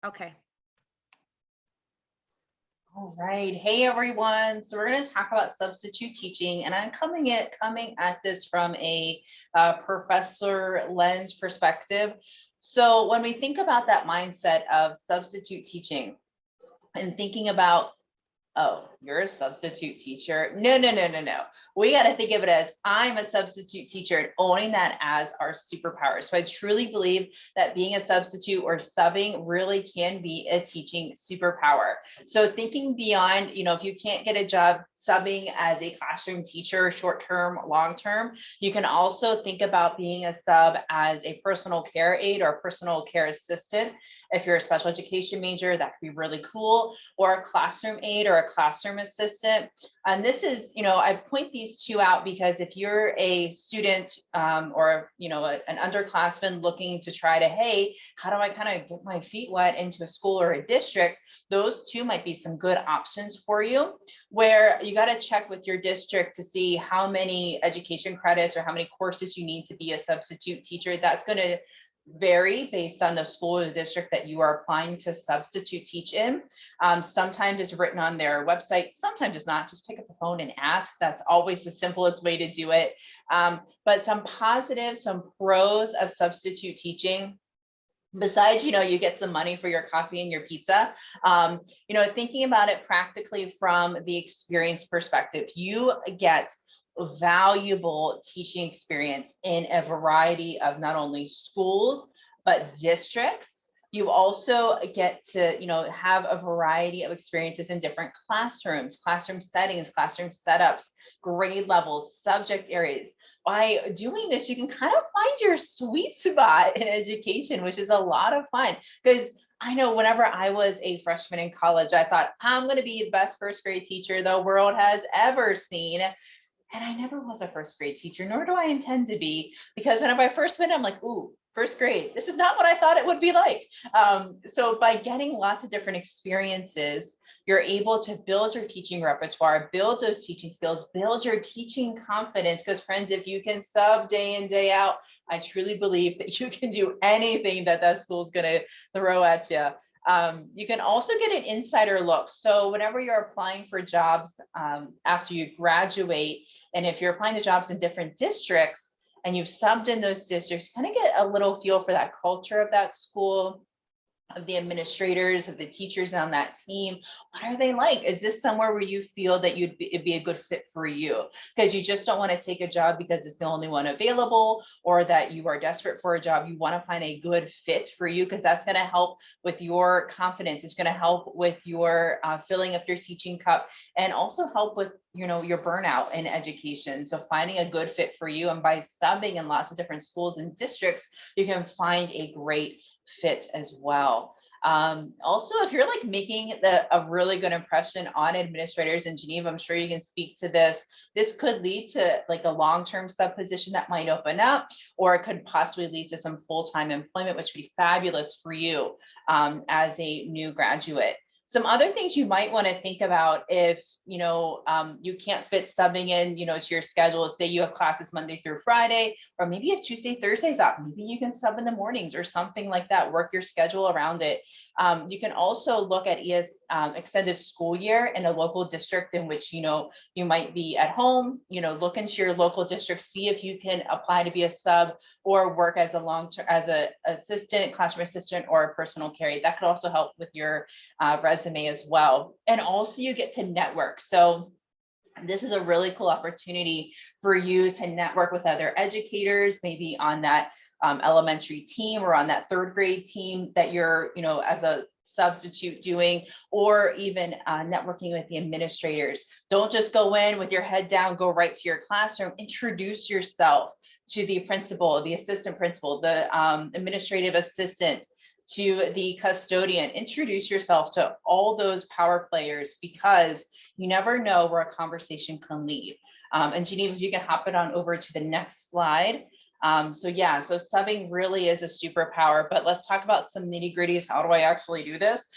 Okay. All right. Hey, everyone. So we're going to talk about substitute teaching, and I'm coming at this from a professor lens perspective. So when we think about that mindset of substitute teaching and thinking about, oh, you're a substitute teacher. No. We got to think of it as I'm a substitute teacher and owning that as our superpower. So I truly believe that being a substitute or subbing really can be a teaching superpower. So thinking beyond, if you can't get a job subbing as a classroom teacher, short-term, long-term, you can also think about being a sub as a personal care aide or personal care assistant. If you're a special education major, that could be really cool, or a classroom aide or a classroom assistant. And this is, I point these two out because if you're a student or, an underclassman looking to try to, hey, how do I kind of get my feet wet into a school or a district? Those two might be some good options for you, where you got to check with your district to see how many education credits or how many courses you need to be a substitute teacher. That's going to vary based on the school or the district that you are applying to substitute teach in. Sometimes it's written on their website, sometimes it's not. Just pick up the phone and ask. That's always the simplest way to do it. But some positives, some pros of substitute teaching, besides, you get some money for your coffee and your pizza, thinking about it practically from the experience perspective, you get valuable teaching experience in a variety of not only schools, but districts. You also get to, have a variety of experiences in different classrooms, classroom settings, classroom setups, grade levels, subject areas. By doing this, you can kind of find your sweet spot in education, which is a lot of fun. Because I know whenever I was a freshman in college, I thought I'm going to be the best first grade teacher the world has ever seen. And I never was a first grade teacher, nor do I intend to be, because whenever I first went, I'm like, ooh, first grade, this is not what I thought it would be like. So by getting lots of different experiences, you're able to build your teaching repertoire, build those teaching skills, build your teaching confidence. Because friends, if you can sub day in, day out, I truly believe that you can do anything that school's gonna throw at you. You can also get an insider look. So whenever you're applying for jobs after you graduate, and if you're applying to jobs in different districts and you've subbed in those districts, kind of get a little feel for that culture of that school, of the administrators, of the teachers on that team. What are they like? Is this somewhere where you feel that it'd be a good fit for you? Because you just don't want to take a job because it's the only one available, or that you are desperate for a job. You want to find a good fit for you, because that's going to help with your confidence. It's going to help with your filling up your teaching cup, and also help with your burnout in education. So finding a good fit for you, and by subbing in lots of different schools and districts, you can find a great fit as well. Also, if you're like making a really good impression on administrators in Geneva, I'm sure you can speak to this. This could lead to like a long-term sub position that might open up, or it could possibly lead to some full-time employment, which would be fabulous for you as a new graduate. Some other things you might want to think about if you can't fit subbing in to your schedule. Say you have classes Monday through Friday, or maybe you have Tuesday, Thursdays off. Maybe you can sub in the mornings or something like that. Work your schedule around it. You can also look at extended school year in a local district in which you might be at home. Look into your local district, see if you can apply to be a sub or work as a assistant, classroom assistant, or a personal care aide. That could also help with your resume as well. And also you get to network. So this is a really cool opportunity for you to network with other educators, maybe on that elementary team or on that third grade team that you're, as a substitute doing, or even networking with the administrators. Don't just go in with your head down, go right to your classroom. Introduce yourself to the principal, the assistant principal, the administrative assistant, to the custodian. Introduce yourself to all those power players, because you never know where a conversation can lead. And Geneva, if you can hop it on over to the next slide. So subbing really is a superpower, but let's talk about some nitty gritties. How do I actually do this?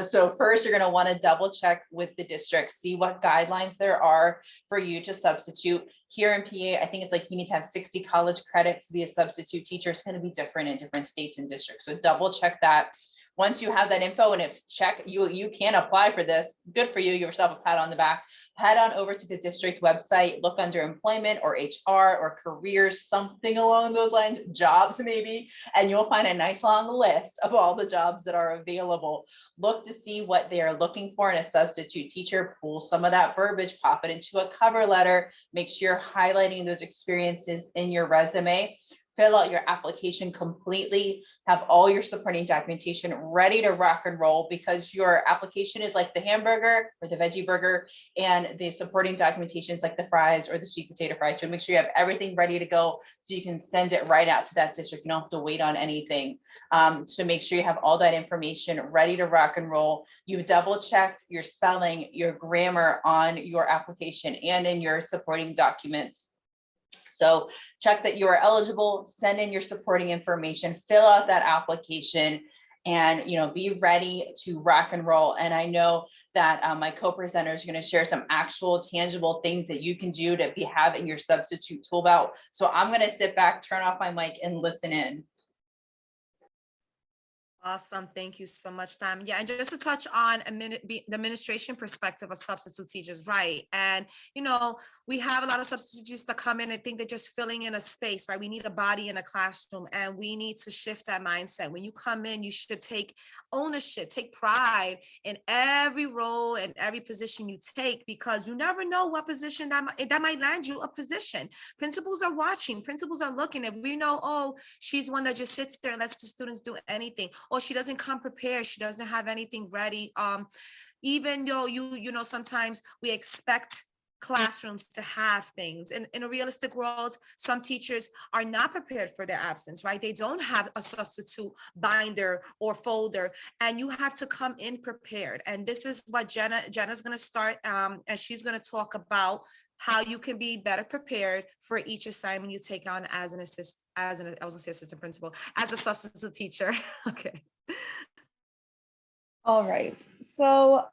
So first, you're going to want to double check with the district, see what guidelines there are for you to substitute. Here in PA, I think it's like you need to have 60 college credits to be a substitute teacher. It's going to be different in different states and districts. So double check that. Once you have that info and if you can apply for this, good for you, give yourself a pat on the back. Head on over to the district website, look under employment or HR or careers, something along those lines, jobs maybe, and you'll find a nice long list of all the jobs that are available. Look to see what they are looking for in a substitute teacher, pull some of that verbiage, pop it into a cover letter, make sure you're highlighting those experiences in your resume. Fill out your application completely, have all your supporting documentation ready to rock and roll, because your application is like the hamburger or the veggie burger, and the supporting documentation is like the fries or the sweet potato fry. So make sure you have everything ready to go so you can send it right out to that district. You don't have to wait on anything. So make sure you have all that information ready to rock and roll. You've double checked your spelling, your grammar on your application and in your supporting documents. So check that you are eligible, send in your supporting information, fill out that application, and be ready to rock and roll. And I know that my co-presenter is going to share some actual tangible things that you can do to have in your substitute tool belt. So I'm going to sit back, turn off my mic, and listen in. Awesome. Thank you so much, Sam. Yeah, and just to touch on the administration perspective of substitute teachers, right? And, we have a lot of substitute teachers that come in and think they're just filling in a space, right? We need a body in a classroom, and we need to shift that mindset. When you come in, you should take ownership, take pride in every role and every position you take, because you never know what position that might land you a position. Principals are watching, principals are looking. If we know, oh, she's one that just sits there and lets the students do anything, or she doesn't come prepared, she doesn't have anything ready. Even though sometimes we expect classrooms to have things. In a realistic world, some teachers are not prepared for their absence, right? They don't have a substitute binder or folder, and you have to come in prepared. And this is what Jenna's going to start, and she's going to talk about how you can be better prepared for each assignment you take on as an assistant principal, as a substitute teacher. Okay. All right. So,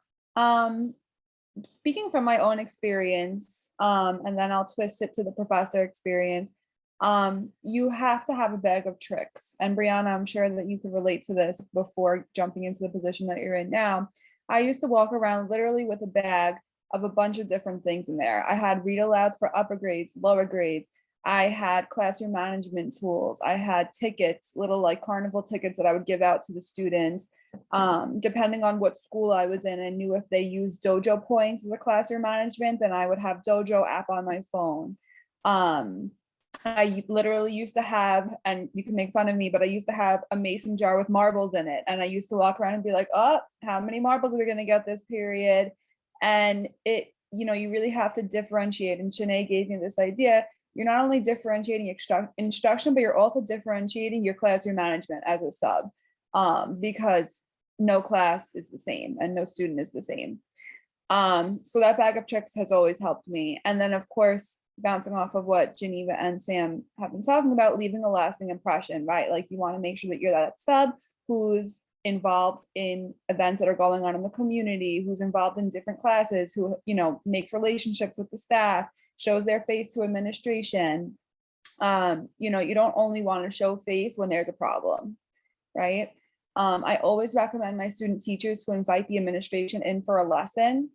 speaking from my own experience, and then I'll twist it to the professor experience, you have to have a bag of tricks. And Brianna, I'm sure that you could relate to this before jumping into the position that you're in now. I used to walk around literally with a bag of a bunch of different things in there. I had read alouds for upper grades, lower grades. I had classroom management tools. I had tickets, little like carnival tickets that I would give out to the students. Depending on what school I was in, I knew if they used Dojo points as a classroom management, then I would have Dojo app on my phone. I literally used to have, and you can make fun of me, but I used to have a mason jar with marbles in it. And I used to walk around and be like, oh, how many marbles are we going to get this period? And you really have to differentiate. And Shanae gave me this idea. You're not only differentiating instruction, but you're also differentiating your classroom management as a sub, because no class is the same and no student is the same. So that bag of tricks has always helped me. And then, of course, bouncing off of what Geneva and Sam have been talking about, leaving a lasting impression, right? Like you want to make sure that you're that sub who's involved in events that are going on in the community, who's involved in different classes, who makes relationships with the staff, shows their face to administration. You don't only want to show face when there's a problem, right? I always recommend my student teachers to invite the administration in for a lesson,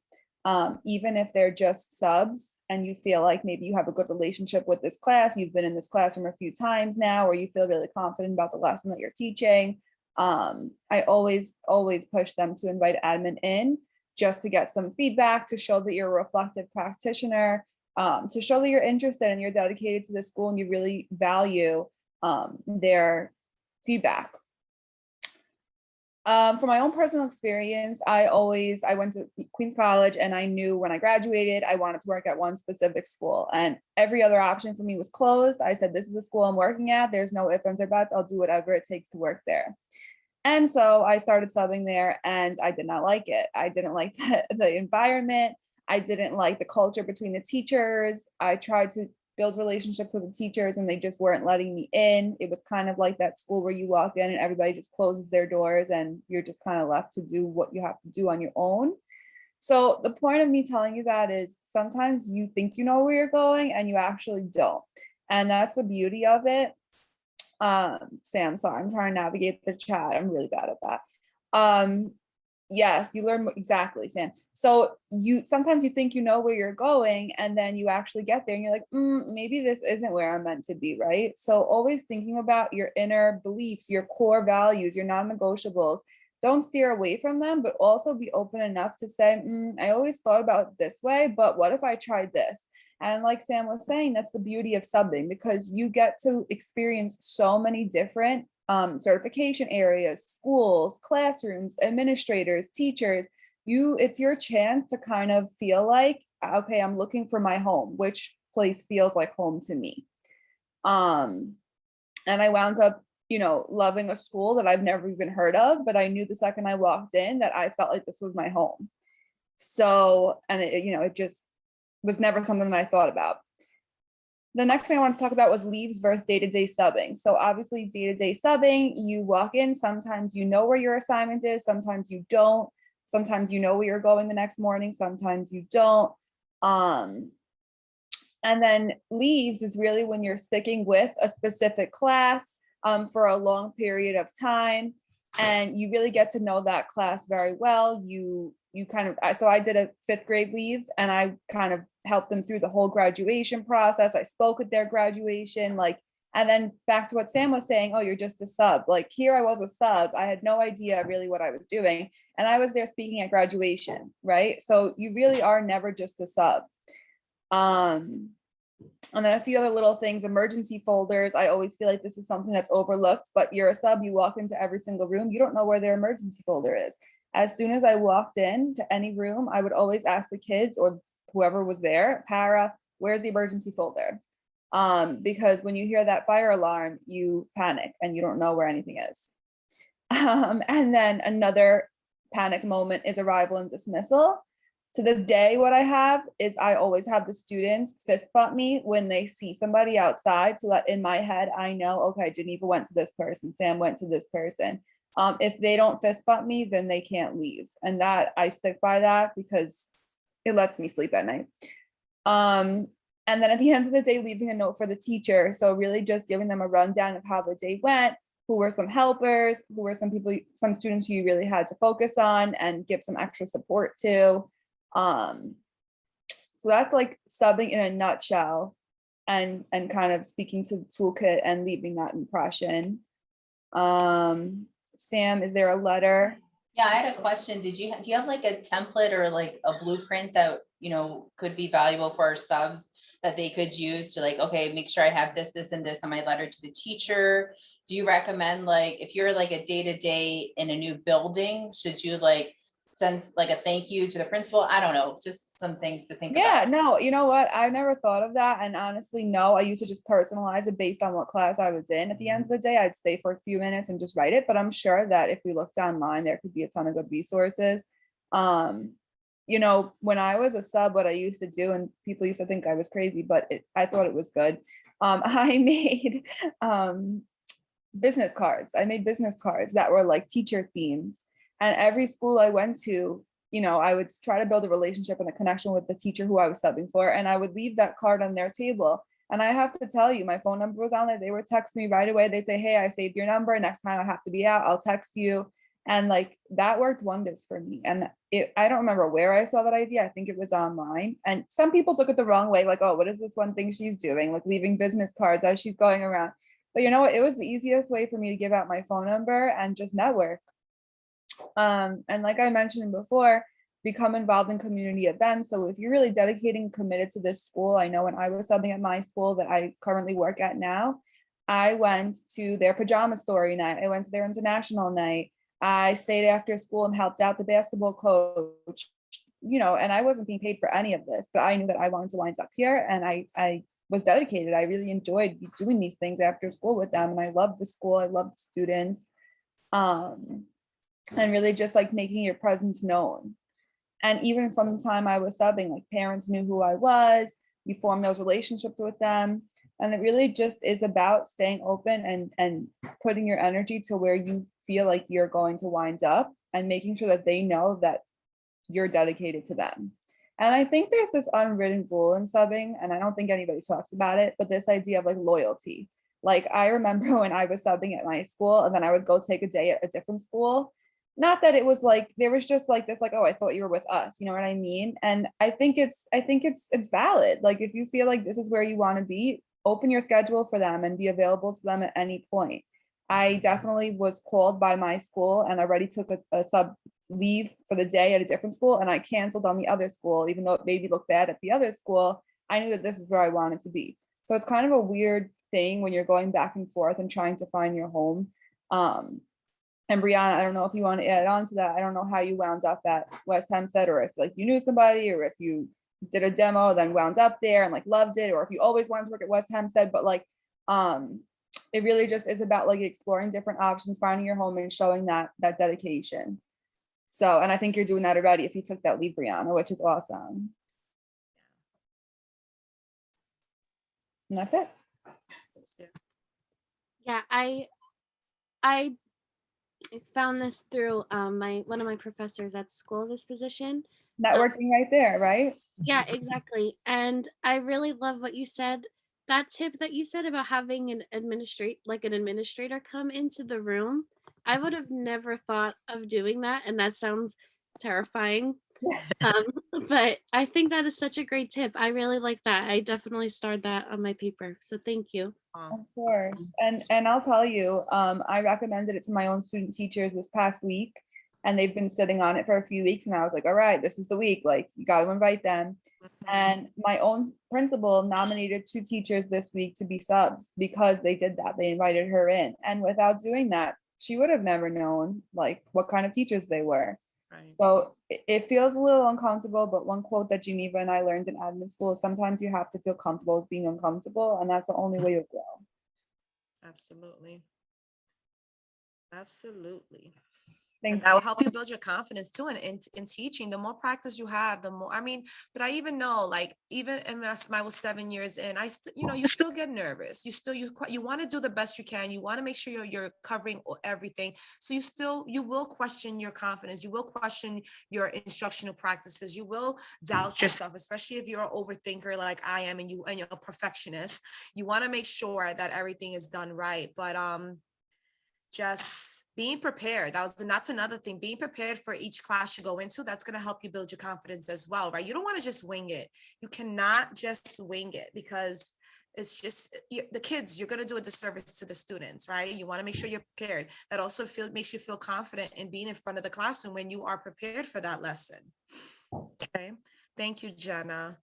even if they're just subs and you feel like maybe you have a good relationship with this class, you've been in this classroom a few times now, or you feel really confident about the lesson that you're teaching. I always push them to invite admin in just to get some feedback, to show that you're a reflective practitioner, to show that you're interested and you're dedicated to the school and you really value their feedback. From my own personal experience, I went to Queens College, and I knew when I graduated, I wanted to work at one specific school, and every other option for me was closed. I said, this is the school I'm working at. There's no ifs, ands, or buts. I'll do whatever it takes to work there. And so I started subbing there, and I did not like it. I didn't like the environment. I didn't like the culture between the teachers. I tried to build relationships with the teachers and they just weren't letting me in. It was kind of like that school where you walk in and everybody just closes their doors and you're just kind of left to do what you have to do on your own. So the point of me telling you that is sometimes you think you know where you're going and you actually don't. And that's the beauty of it. Sam, sorry, I'm trying to navigate the chat. I'm really bad at that. Yes, you learn exactly, Sam. So sometimes you think you know where you're going, and then you actually get there and you're like, maybe this isn't where I'm meant to be, right? So always thinking about your inner beliefs, your core values, your non-negotiables. Don't steer away from them, but also be open enough to say, I always thought about it this way, but what if I tried this? And like Sam was saying, that's the beauty of subbing, because you get to experience so many different certification areas, schools, classrooms, administrators, teachers. It's your chance to kind of feel like, okay, I'm looking for my home, which place feels like home to me. And I wound up, loving a school that I've never even heard of, but I knew the second I walked in that I felt like this was my home. So, and it just was never something that I thought about. The next thing I want to talk about was leaves versus day-to-day subbing. So obviously day-to-day subbing, you walk in, sometimes you know where your assignment is, sometimes you don't, sometimes you know where you're going the next morning, sometimes you don't. And then leaves is really when you're sticking with a specific class for a long period of time, and you really get to know that class very well. So I did a 5th grade leave, and I kind of helped them through the whole graduation process. I spoke at their graduation, and then back to what Sam was saying, oh, you're just a sub. Like, here I was a sub. I had no idea really what I was doing. And I was there speaking at graduation, right? So you really are never just a sub. And then a few other little things, emergency folders. I always feel like this is something that's overlooked, but you're a sub, you walk into every single room, you don't know where their emergency folder is. As soon as I walked in to any room, I would always ask the kids or whoever was there, para, where's the emergency folder? Because when you hear that fire alarm, you panic and you don't know where anything is. And then another panic moment is arrival and dismissal. To this day, what I have is I always have the students fist bump me when they see somebody outside, so that in my head, I know, okay, Geneva went to this person, Sam went to this person. If they don't fist bump me, then they can't leave. And that I stick by that because it lets me sleep at night. And then at the end of the day, leaving a note for the teacher. So really just giving them a rundown of how the day went, who were some helpers, who were some students who you really had to focus on and give some extra support to. So that's like subbing in a nutshell, and kind of speaking to the toolkit and leaving that impression. Sam, is there a letter? Yeah, I had a question. Do you have like a template or like a blueprint that, could be valuable for our subs that they could use to like, okay, make sure I have this, this, and this on my letter to the teacher? Do you recommend, like, if you're like a day-to-day in a new building, should you like send like a thank you to the principal? I don't know, just some things to think about. Yeah, no, you know what? I never thought of that. And honestly, no, I used to just personalize it based on what class I was in. At the end of the day, I'd stay for a few minutes and just write it. But I'm sure that if we looked online, there could be a ton of good resources. When I was a sub, what I used to do, and people used to think I was crazy, but I thought it was good. I made business cards. I made business cards that were like teacher themes. And every school I went to, I would try to build a relationship and a connection with the teacher who I was subbing for. And I would leave that card on their table. And I have to tell you, my phone number was on there. They would text me right away. They'd say, hey, I saved your number. Next time I have to be out, I'll text you. And like, that worked wonders for me. And I don't remember where I saw that idea. I think it was online. And some people took it the wrong way. Like, oh, what is this one thing she's doing? Like leaving business cards as she's going around. But you know what? It was the easiest way for me to give out my phone number and just network. And like I mentioned before, become involved in community events. So if you're really dedicating, committed to this school, I know when I was subbing at my school that I currently work at now, I went to their pajama story night. I went to their international night. I stayed after school and helped out the basketball coach, and I wasn't being paid for any of this, but I knew that I wanted to wind up here, and I was dedicated. I really enjoyed doing these things after school with them. And I loved the school. I loved the students. And really just like making your presence known. And even from the time I was subbing, like parents knew who I was, you form those relationships with them. And it really just is about staying open and putting your energy to where you feel like you're going to wind up, and making sure that they know that you're dedicated to them. And I think there's this unwritten rule in subbing, and I don't think anybody talks about it, but this idea of like loyalty. Like I remember when I was subbing at my school and then I would go take a day at a different school, not that it was like there was just like this, like, oh, I thought you were with us, you know what I mean? And I think it's valid. Like if you feel like this is where you want to be, open your schedule for them and be available to them at any point. I definitely was called by my school and I already took a sub leave for the day at a different school, and I canceled on the other school, even though it made me look bad at the other school. I knew that this is where I wanted to be. So it's kind of a weird thing when you're going back and forth and trying to find your home. Um, and Brianna, I don't know if you want to add on to that. I don't know how you wound up at West Hempstead, or if like you knew somebody, or if you did a demo, then wound up there and like loved it, or if you always wanted to work at West Hempstead. But like, it really just is about like exploring different options, finding your home, and showing that dedication. So, and I think you're doing that already if you took that leave, Brianna, which is awesome. And that's it. Yeah, I found this through one of my professors at school, this position. Networking right there, right? Yeah, exactly. And I really love what you said. That tip that you said about having an administrator come into the room. I would have never thought of doing that, and that sounds terrifying. But I think that is such a great tip. I really like that. I definitely starred that on my paper. So thank you. Of course. And I'll tell you, I recommended it to my own student teachers this past week, and they've been sitting on it for a few weeks, and I was like, all right, this is the week, like you got to invite them. And my own principal nominated 2 teachers this week to be subs because they did that. They invited her in, and without doing that, she would have never known like what kind of teachers they were. Right. So it feels a little uncomfortable, but one quote that Geneva and I learned in admin school is sometimes you have to feel comfortable with being uncomfortable, and that's the only way you'll grow. Absolutely. Absolutely. Thank That will you. help you build your confidence too. And in teaching, the more practice you have, the more, I mean, but I even know, like, even in I was 7 years in, you still get nervous. You want to do the best you can. You want to make sure you're covering everything. So you will question your confidence. You will question your instructional practices. You will doubt yourself, especially if you're an overthinker like I am, and you're a perfectionist. You want to make sure that everything is done right. But, just being prepared. That's another thing. Being prepared for each class you go into, that's going to help you build your confidence as well, right? You don't want to just wing it. You cannot just wing it, because it's just the kids, you're going to do a disservice to the students, right? You want to make sure you're prepared. That also makes you feel confident in being in front of the classroom when you are prepared for that lesson. Okay. Thank you, Jenna.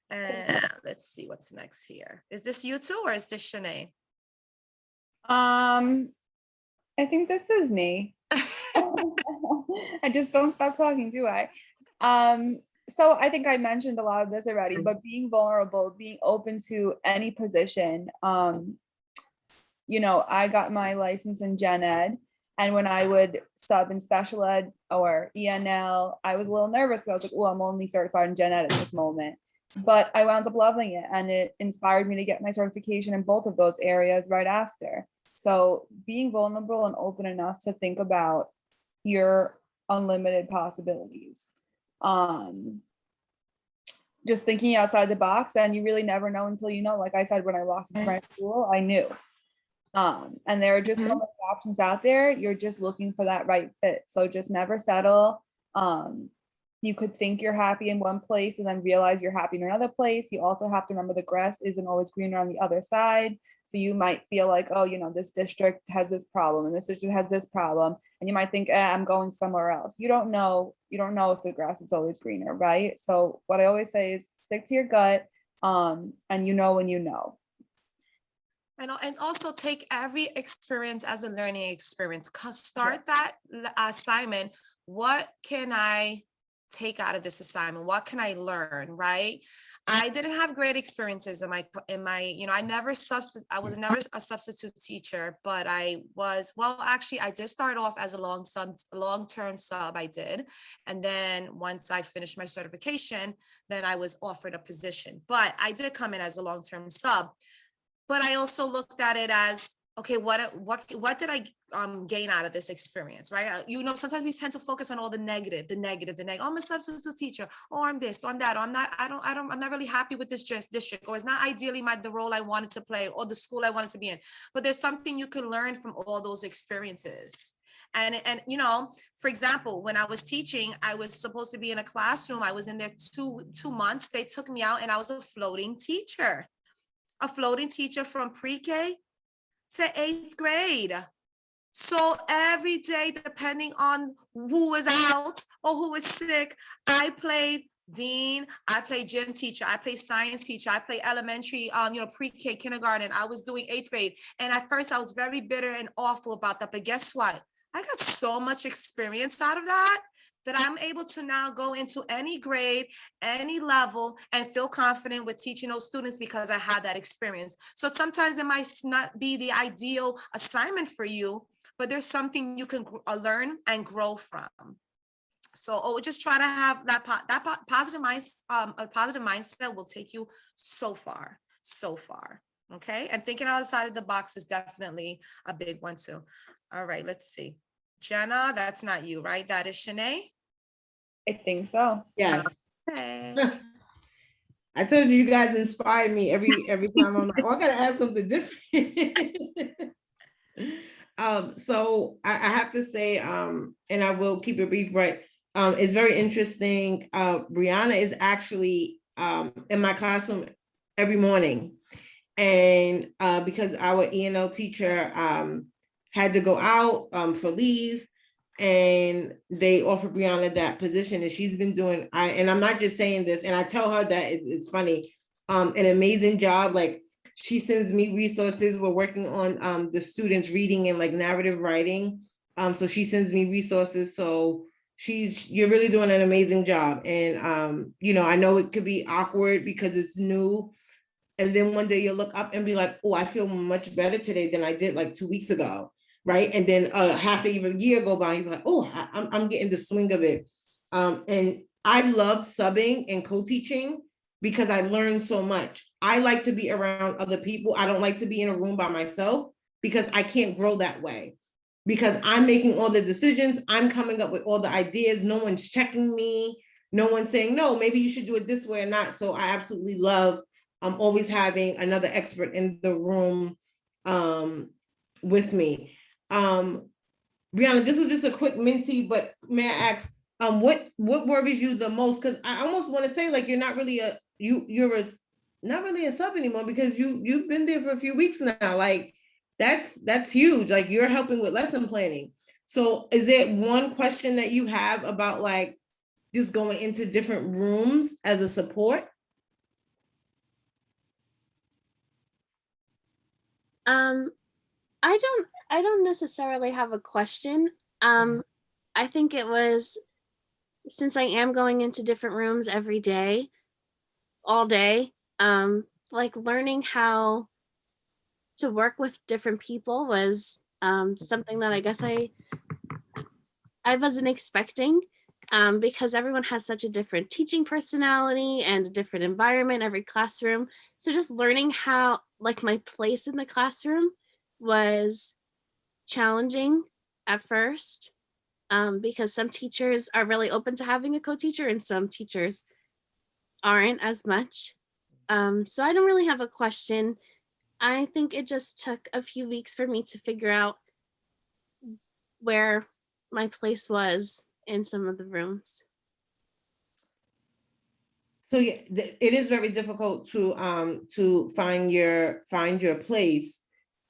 And let's see what's next here. Is this you too, or is this Shanae? I think this is me. I just don't stop talking, do I? So I think I mentioned a lot of this already, but being vulnerable, being open to any position. I got my license in gen ed, and when I would sub in special ed or ENL, I was a little nervous. So I was like, well, I'm only certified in gen ed at this moment. But I wound up loving it, and it inspired me to get my certification in both of those areas right after. So being vulnerable and open enough to think about your unlimited possibilities. Just thinking outside the box, and you really never know until you know. Like I said, when I walked into my school, I knew. And there are just so many options out there. You're just looking for that right fit. So just never settle. You could think you're happy in one place and then realize you're happy in another place. You also have to remember the grass isn't always greener on the other side. So you might feel like, oh, this district has this problem and this district has this problem. And you might think, I'm going somewhere else. You don't know if the grass is always greener, right? So what I always say is stick to your gut, and when you know. And also take every experience as a learning experience. Start that assignment. What can I take out of this assignment? What can I learn, right? I didn't have great experiences in my, I was never a substitute teacher, but I did start off as a long-term sub, I did. And then once I finished my certification, then I was offered a position, but I did come in as a long-term sub. But I also looked at it as, okay, what did I gain out of this experience, right? Sometimes we tend to focus on all the negative. Oh, I'm a substitute teacher, or I'm this, or I'm that, or I'm not really happy with this district, or it's not ideally the role I wanted to play, or the school I wanted to be in. But there's something you can learn from all those experiences. And you know, for example, when I was teaching, I was supposed to be in a classroom. I was in there two months. They took me out and I was a floating teacher from pre-K to 8th grade. So every day, depending on who was out or who was sick, I played dean, I played gym teacher, I played science teacher, I played elementary, pre-K, kindergarten. I was doing 8th grade. And at first I was very bitter and awful about that. But guess what? I got so much experience out of that I'm able to now go into any grade, any level, and feel confident with teaching those students because I had that experience. So sometimes it might not be the ideal assignment for you, but there's something you can learn and grow from. So just try to have that positive mindset will take you so far. Okay, and thinking outside of the box is definitely a big one too. All right, let's see. Jenna, that's not you, right? That is Shanae. I think so. Yes. Okay. I told you guys inspired me every time. I'm like, oh, I gotta add something different. So I have to say, and I will keep it brief, but it's very interesting. Brianna is actually in my classroom every morning, and because our E&L teacher had to go out for leave, and they offered Brianna that position, and she's been doing, and I'm not just saying this, and I tell her that it's funny, an amazing job. Like, she sends me resources. We're working on the students reading and like narrative writing. So she sends me resources. So you're really doing an amazing job. And you know, I know it could be awkward because it's new. And then one day you'll look up and be like, oh, I feel much better today than I did like 2 weeks ago. Right. And then half a year go by, you're like, oh, I'm getting the swing of it. And I love subbing and co-teaching because I learned so much. I like to be around other people. I don't like to be in a room by myself because I can't grow that way. Because I'm making all the decisions, I'm coming up with all the ideas, no one's checking me, no one's saying, no, maybe you should do it this way or not. So I absolutely love always having another expert in the room with me. Brianna, this was just a quick minty, but may I ask, what worries you the most? Because I almost want to say, like, you're not really not really a sub anymore because you've been there for a few weeks now. Like, that's huge. Like, you're helping with lesson planning. So is there one question that you have about like just going into different rooms as a support? I don't necessarily have a question. I think it was, since I am going into different rooms every day, all day, like learning how to work with different people was something that I guess I wasn't expecting, because everyone has such a different teaching personality and a different environment, every classroom. So just learning how, like, my place in the classroom was challenging at first, because some teachers are really open to having a co-teacher and some teachers aren't as much. So I don't really have a question. I think it just took a few weeks for me to figure out where my place was in some of the rooms. So yeah, it is very difficult to find your place.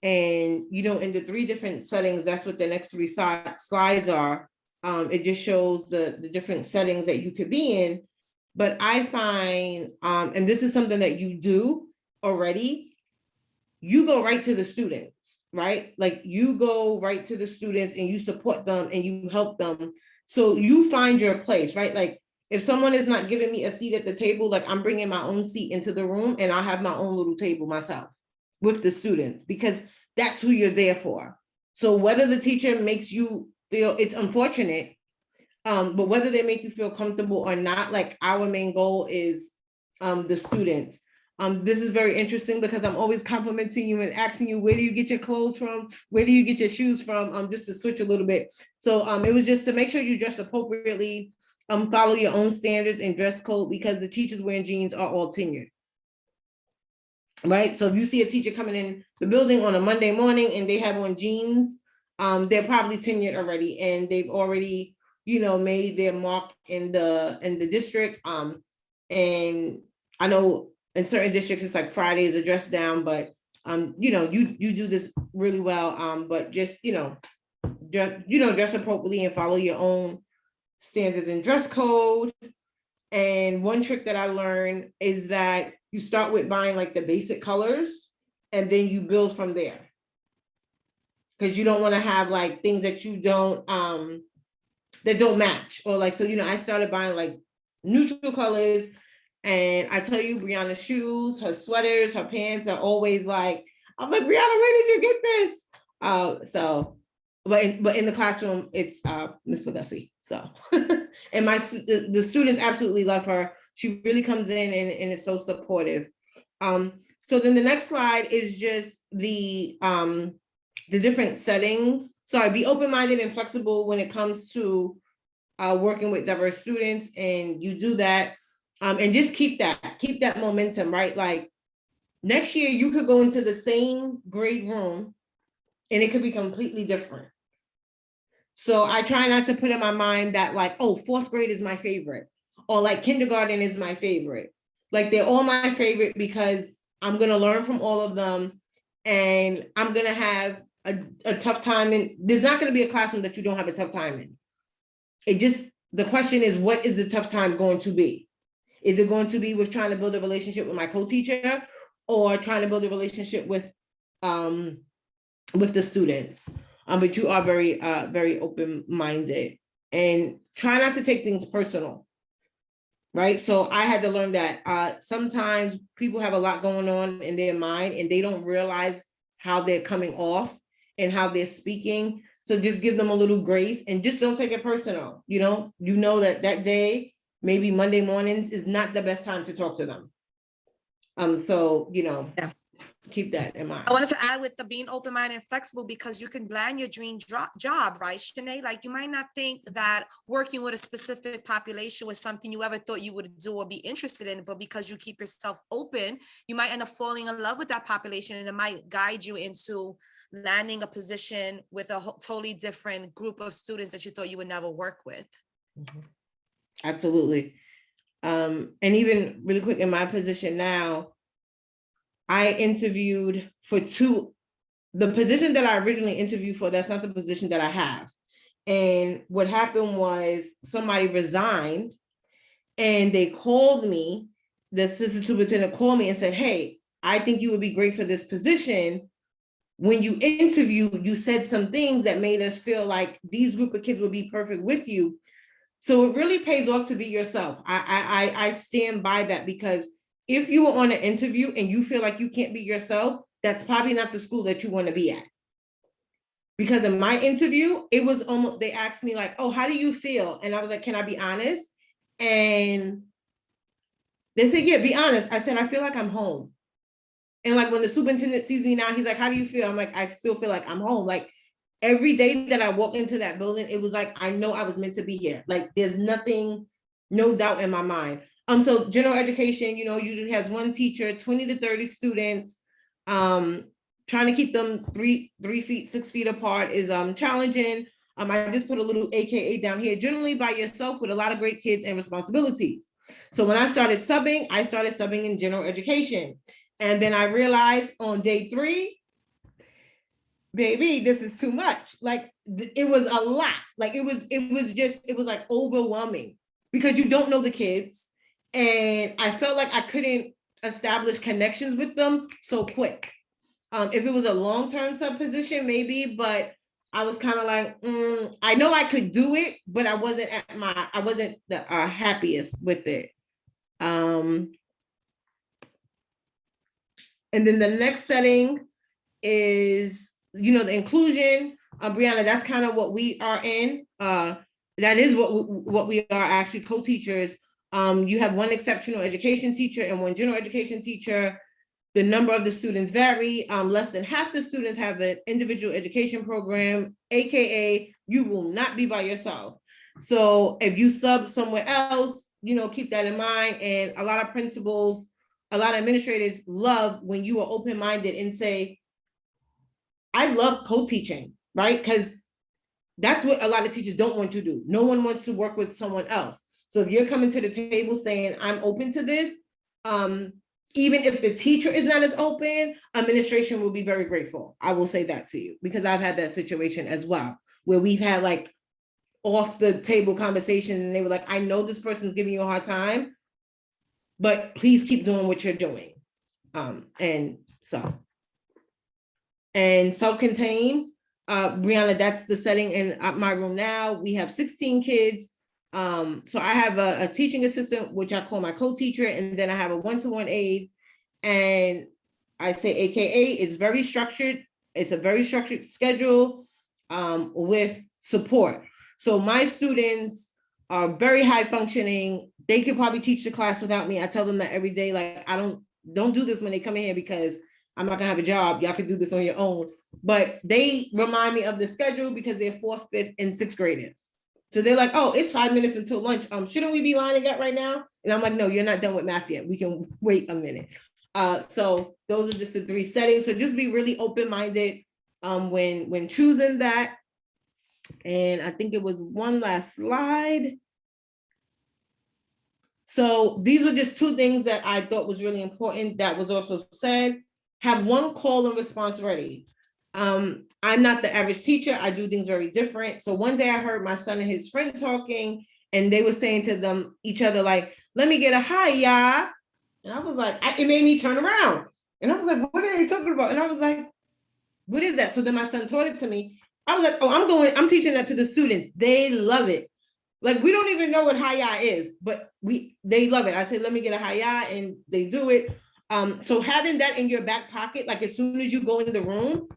And you know, in the 3 different settings, that's what the next 3 slides are. It just shows the different settings that you could be in. But I find, and this is something that you do already, you go right to the students, right? Like, you go right to the students and you support them and you help them. So you find your place, right? Like, if someone is not giving me a seat at the table, like, I'm bringing my own seat into the room and I'll have my own little table myself with the students, because that's who you're there for. So whether the teacher makes you feel, it's unfortunate, but whether they make you feel comfortable or not, like, our main goal is the students. This is very interesting because I'm always complimenting you and asking you, where do you get your clothes from? Where do you get your shoes from? Just to switch a little bit. So it was just to make sure you dress appropriately, follow your own standards and dress code, because the teachers wearing jeans are all tenured. Right? So if you see a teacher coming in the building on a Monday morning and they have on jeans, they're probably tenured already, and they've already, you know, made their mark in the district. And I know in certain districts, it's like Friday is a dress down, but you know, you do this really well. But just, dress appropriately and follow your own standards and dress code. And one trick that I learned is that you start with buying like the basic colors and then you build from there. Because you don't want to have like things that you don't that don't match, or like, so, you know, I started buying like neutral colors. And I tell you, Brianna's shoes, her sweaters, her pants are always like, I'm like, Brianna, where did you get this? But in the classroom, it's Miss Legacy. So, and the students absolutely love her. She really comes in and is so supportive. So then the next slide is just the different settings. So be open-minded and flexible when it comes to working with diverse students, and you do that. And just keep that momentum, right? Like next year you could go into the same grade room and it could be completely different. So I try not to put in my mind that like, oh, fourth grade is my favorite, or like kindergarten is my favorite. Like they're all my favorite because I'm gonna learn from all of them, and I'm gonna have a tough time. And there's not gonna be a classroom that you don't have a tough time in. The question is, what is the tough time going to be? Is it going to be with trying to build a relationship with my co-teacher, or trying to build a relationship with the students? But you are very open-minded, and try not to take things personal, right? So I had to learn that sometimes people have a lot going on in their mind and they don't realize how they're coming off and how they're speaking. So just give them a little grace and just don't take it personal. You know that day, maybe Monday mornings, is not the best time to talk to them. So, Yeah. Keep that in mind. I wanted to add with the being open-minded and flexible, because you can land your dream job, right, Shanae? Like you might not think that working with a specific population was something you ever thought you would do or be interested in, but because you keep yourself open, you might end up falling in love with that population, and it might guide you into landing a position with a totally different group of students that you thought you would never work with. Mm-hmm. Absolutely. And even really quick, in my position now, I interviewed for the position that I originally interviewed for, that's not the position that I have. And what happened was somebody resigned, and they called me, the assistant superintendent called me and said, hey, I think you would be great for this position. When you interviewed, you said some things that made us feel like these group of kids would be perfect with you. So it really pays off to be yourself. I stand by that, because if you were on an interview and you feel like you can't be yourself, that's probably not the school that you want to be at. Because in my interview, it was almost, they asked me like, oh, how do you feel? And I was like, can I be honest? And they said, yeah, be honest. I said, I feel like I'm home. And like when the superintendent sees me now, he's like, how do you feel? I'm like, I still feel like I'm home. Like every day that I walk into that building, it was like, I know I was meant to be here. Like there's no doubt in my mind. So general education, usually has one teacher, 20 to 30 students. Trying to keep them 3 feet, 6 feet apart is challenging. I just put a little AKA down here, generally by yourself with a lot of great kids and responsibilities. So when I started subbing in general education. And then I realized on day 3, baby, this is too much. Like it was a lot. Like it was like overwhelming, because you don't know the kids. And I felt like I couldn't establish connections with them so quick. If it was a long-term sub position, maybe, but I was kind of like, I know I could do it, but I wasn't the happiest with it. And then the next setting is, the inclusion. Brianna, that's kind of what we are in. That is what we are actually, co-teachers. You have one exceptional education teacher and one general education teacher. The number of the students vary. Less than half the students have an individual education program, AKA you will not be by yourself. So if you sub somewhere else, keep that in mind. And a lot of principals, a lot of administrators love when you are open-minded and say, I love co-teaching, right? Because that's what a lot of teachers don't want to do. No one wants to work with someone else. So if you're coming to the table saying, I'm open to this, even if the teacher is not as open, administration will be very grateful. I will say that to you, because I've had that situation as well, where we've had like off the table conversation and they were like, I know this person's giving you a hard time, but please keep doing what you're doing. And self-contained, Brianna, that's the setting in my room now. We have 16 kids. So I have a teaching assistant, which I call my co-teacher, and then I have a one-to-one aide, and I say AKA, it's very structured. It's a very structured schedule with support. So my students are very high functioning. They could probably teach the class without me. I tell them that every day, like, I don't do this when they come in here because I'm not gonna have a job. Y'all can do this on your own. But they remind me of the schedule because they're 4th, 5th, and 6th graders. So they're like, oh, it's 5 minutes until lunch. Shouldn't we be lining up right now? And I'm like, no, you're not done with math yet. We can wait a minute. So those are just the 3 settings. So just be really open-minded when choosing that. And I think it was one last slide. So these are just 2 things that I thought was really important that was also said. Have one call and response ready. I'm not the average teacher. I do things very different. So one day I heard my son and his friend talking, and they were saying to each other, like, let me get a hi, ya. And I was like, it made me turn around. And I was like, what are they talking about? And I was like, what is that? So then my son taught it to me. I was like, oh, I'm teaching that to the students. They love it. Like, we don't even know what hi, ya is, but they love it. I said, let me get a hi, ya, and they do it. So having that in your back pocket, like as soon as you go into the room,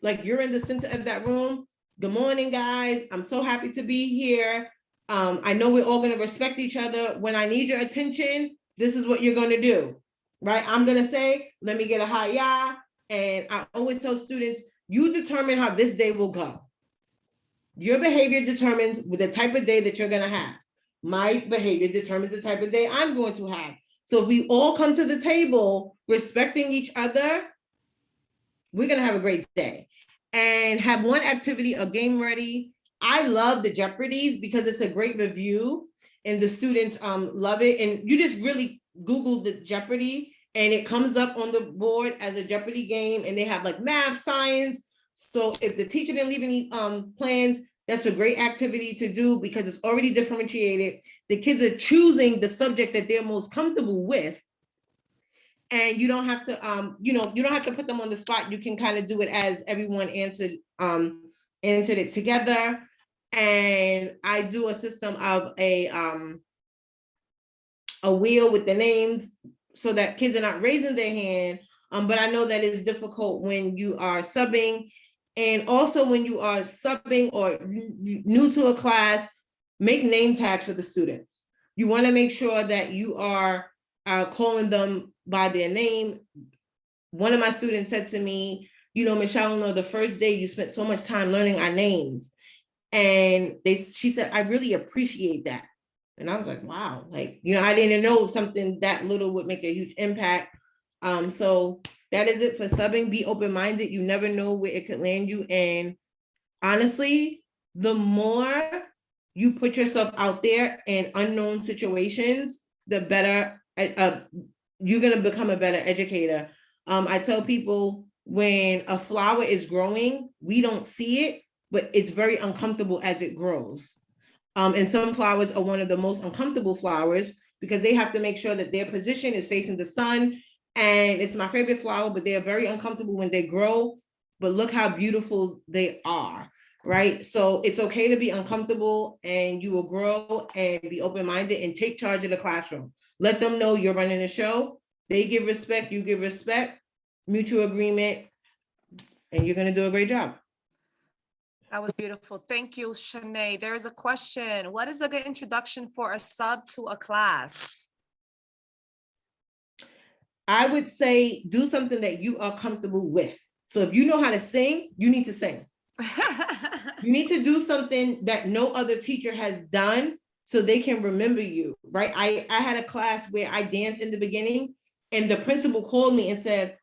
like you're in the center of that room. Good morning, guys. I'm so happy to be here. I know we're all going to respect each other. When I need your attention, this is what you're going to do, right? I'm going to say, let me get a hi, ya. And I always tell students, you determine how this day will go. Your behavior determines the type of day that you're going to have. My behavior determines the type of day I'm going to have. So if we all come to the table respecting each other, we're going to have a great day. And have one activity, a game ready. I love the Jeopardies because it's a great review and the students love it. And you just really Google the Jeopardy and it comes up on the board as a Jeopardy game, and they have like math, science. So if the teacher didn't leave any plans, that's a great activity to do because it's already differentiated. The kids are choosing the subject that they're most comfortable with. And you don't have to, you don't have to put them on the spot. You can kind of do it as everyone answered it together. And I do a system of a wheel with the names so that kids are not raising their hand. But I know that it's difficult when you are subbing. And also when you are subbing or new to a class, make name tags for the students. You want to make sure that you are calling them by their name. One of my students said to me, Michelle, the first day you spent so much time learning our names. And she said, I really appreciate that. And I was like, wow, I didn't know something that little would make a huge impact. So that is it for subbing. Be open-minded. You never know where it could land you. And honestly, the more you put yourself out there in unknown situations, the better you're going to become a better educator. I tell people when a flower is growing, we don't see it, but it's very uncomfortable as it grows. And some flowers are one of the most uncomfortable flowers because they have to make sure that their position is facing the sun. And it's my favorite flower, but they are very uncomfortable when they grow, but look how beautiful they are, right? So it's okay to be uncomfortable and you will grow and be open-minded and take charge of the classroom. Let them know you're running the show. They give respect, you give respect, mutual agreement, and you're gonna do a great job. That was beautiful. Thank you, Shanae. There is a question. What is a good introduction for a sub to a class? I would say do something that you are comfortable with. So if you know how to sing, you need to sing. You need to do something that no other teacher has done so they can remember you, right? I had a class where I danced in the beginning and the principal called me and said,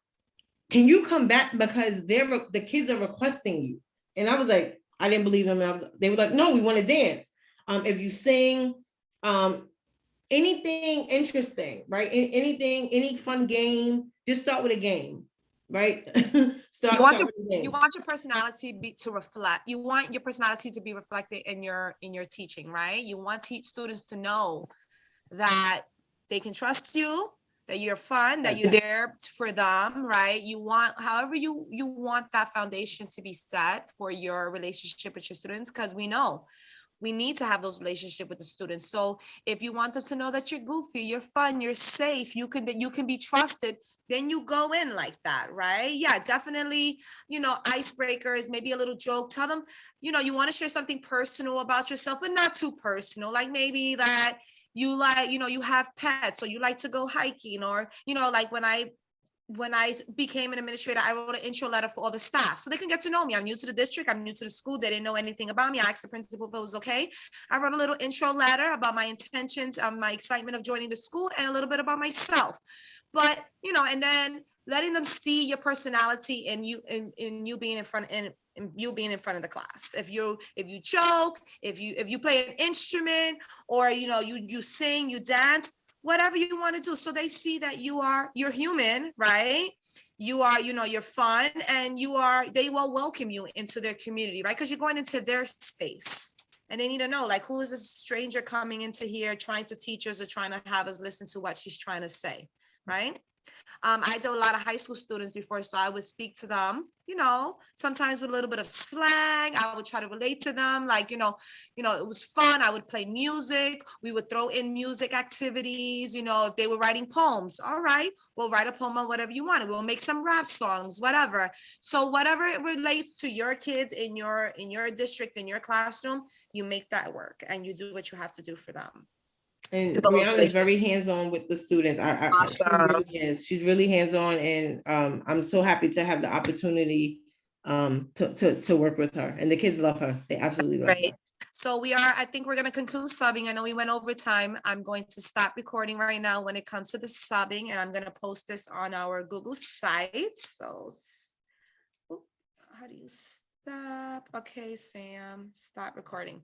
can you come back because the kids are requesting you? And I was like, I didn't believe them. They were like, no, we want to dance. If you sing, anything interesting, right? Anything, any fun game, just start with a game, right? You want Start with a game. your personality to reflect. You want your personality to be reflected in your teaching, right? You want students to know that they can trust you, that you're fun, that you're there for them, right? You want, however you want that foundation to be set for your relationship with your students, because we know we need to have those relationships with the students. So if you want them to know that you're goofy, you're fun, you're safe, you can be trusted, then you go in like that, right? Yeah, definitely, icebreakers, maybe a little joke. Tell them, you want to share something personal about yourself, but not too personal. Like maybe that you like, you have pets, or you like to go hiking, or, like when I became an administrator, I wrote an intro letter for all the staff so they can get to know me. I'm new to the district. I'm new to the school. They didn't know anything about me. I asked the principal if it was okay. I wrote a little intro letter about my intentions, my excitement of joining the school, and a little bit about myself. But, and then letting them see your personality and you being in front and you being in front of the class. If you joke, if you play an instrument, or, you sing, you dance, whatever you want to do, so they see that you're human, right? You are, you're fun, and they will welcome you into their community, right? Because you're going into their space, and they need to know, like, who is this stranger coming into here trying to teach us or trying to have us listen to what she's trying to say, right? I did a lot of high school students before, so I would speak to them, sometimes with a little bit of slang. I would try to relate to them, like, it was fun. I would play music. We would throw in music activities, if they were writing poems. All right, we'll write a poem on whatever you want. We'll make some rap songs, whatever. So whatever it relates to your kids in your district, in your classroom, you make that work, and you do what you have to do for them. And Brianna is very hands-on with the students. She really is. She's really hands-on, and I'm so happy to have the opportunity to work with her. And the kids love her. They absolutely love her. So I think we're going to conclude subbing. I know we went over time. I'm going to stop recording right now when it comes to the subbing, and I'm going to post this on our Google site. So how do you stop? Okay, Sam, stop recording.